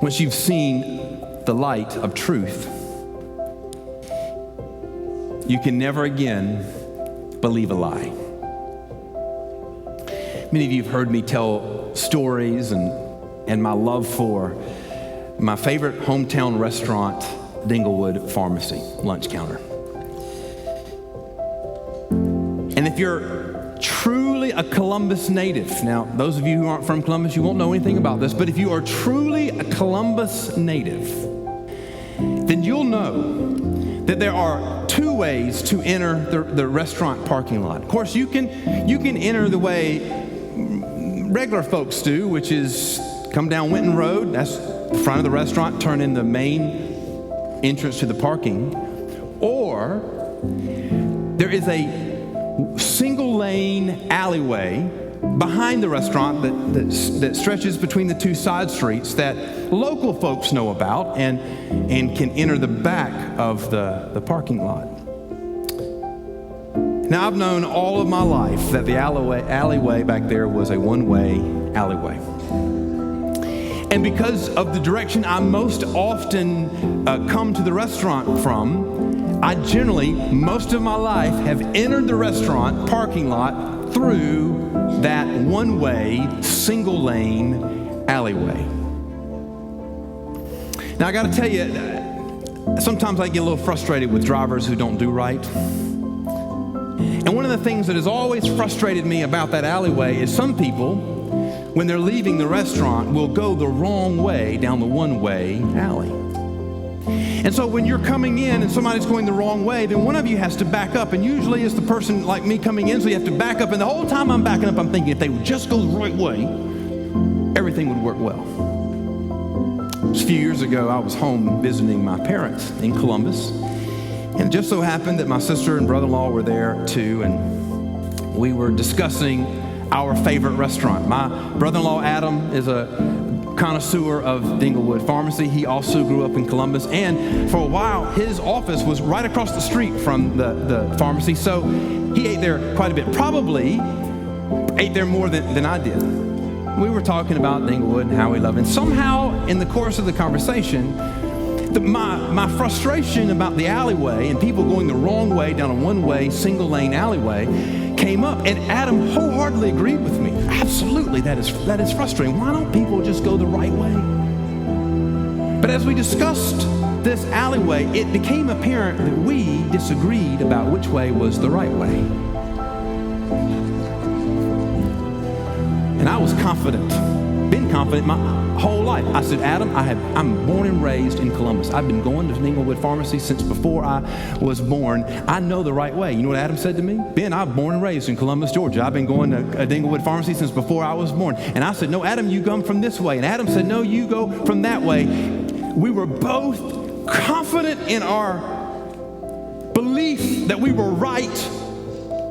once you've seen the light of truth, you can never again believe a lie. Many of you have heard me tell stories and my love for my favorite hometown restaurant, Dinglewood Pharmacy, lunch counter. And if you're truly a Columbus native, now those of you who aren't from Columbus, you won't know anything about this, but if you are truly a Columbus native, then you'll know that there are two ways to enter the restaurant parking lot. Of course, you can enter the way regular folks do, which is come down Winton Road, that's the front of the restaurant, turn in the main entrance to the parking, or there is a single lane alleyway behind the restaurant that stretches between the two side streets that local folks know about and can enter the back of the parking lot. Now, I've known all of my life that the alleyway back there was a one-way alleyway. And because of the direction I most often come to the restaurant from, I generally, most of my life, have entered the restaurant parking lot through that one-way, single-lane alleyway. Now, I got to tell you, sometimes I get a little frustrated with drivers who don't do right. And one of the things that has always frustrated me about that alleyway is some people, when they're leaving the restaurant, will go the wrong way down the one-way alley. And so when you're coming in and somebody's going the wrong way, then one of you has to back up. And usually it's the person like me coming in, so you have to back up. And the whole time I'm backing up, I'm thinking if they would just go the right way, everything would work well. A few years ago, I was home visiting my parents in Columbus. And it just so happened that my sister and brother-in-law were there too, and we were discussing our favorite restaurant. My brother-in-law, Adam, is a connoisseur of Dinglewood Pharmacy. He also grew up in Columbus, and for a while, his office was right across the street from the pharmacy, so he ate there quite a bit. Probably ate there more than I did. We were talking about Dinglewood and how we love it, and somehow in the course of the conversation, my frustration about the alleyway and people going the wrong way down a one-way, single-lane alleyway came up, and Adam wholeheartedly agreed with me. Absolutely, that is frustrating. Why don't people just go the right way? But as we discussed this alleyway, it became apparent that we disagreed about which way was the right way. And I was confident, been confident my whole life. I said, Adam, I'm born and raised in Columbus. I've been going to Dinglewood Pharmacy since before I was born. I know the right way. You know what Adam said to me? Ben, I'm born and raised in Columbus, Georgia. I've been going to Dinglewood Pharmacy since before I was born. And I said, no, Adam, you come from this way. And Adam said, no, you go from that way. We were both confident in our belief that we were right,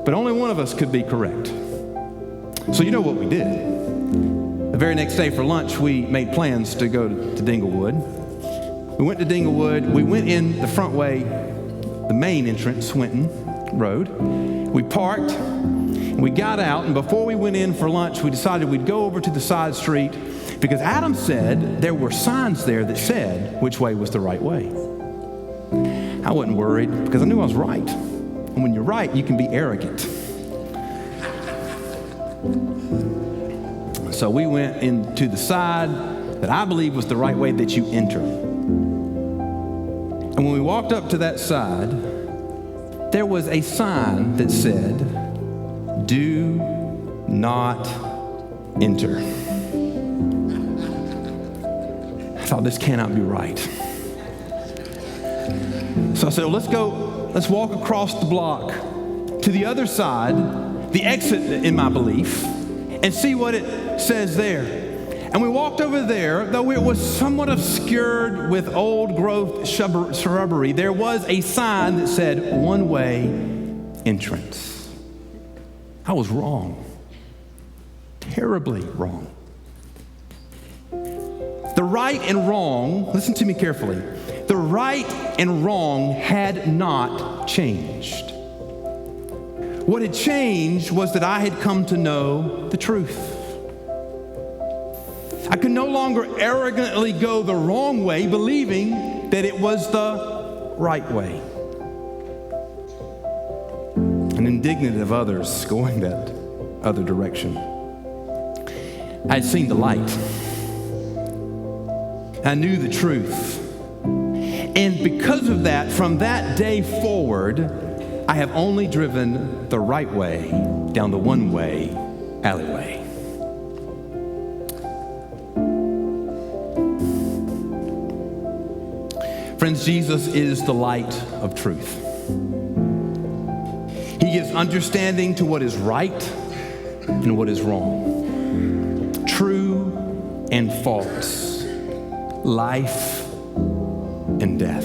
but only one of us could be correct. So you know what we did? The very next day for lunch, we made plans to go to Dinglewood. We went to Dinglewood. We went in the front way, the main entrance, Winton Road. We parked, and we got out, and before we went in for lunch, we decided we'd go over to the side street because Adam said there were signs there that said which way was the right way. I wasn't worried because I knew I was right. And when you're right, you can be arrogant. So we went into the side that I believe was the right way that you enter. And when we walked up to that side, there was a sign that said, "Do not enter." I thought, this cannot be right. So I said, let's walk across the block to the other side, the exit in my belief, and see what it says there. And we walked over there, though it was somewhat obscured with old growth shrubbery, there was a sign that said one-way entrance. I was wrong. Terribly wrong. The right and wrong, listen to me carefully, the right and wrong had not changed. What had changed was that I had come to know the truth. I could no longer arrogantly go the wrong way, believing that it was the right way. And indignant of others going that other direction. I had seen the light. I knew the truth. And because of that, from that day forward, I have only driven the right way down the one-way alleyway. Friends, Jesus is the light of truth. He gives understanding to what is right and what is wrong, true and false, life and death.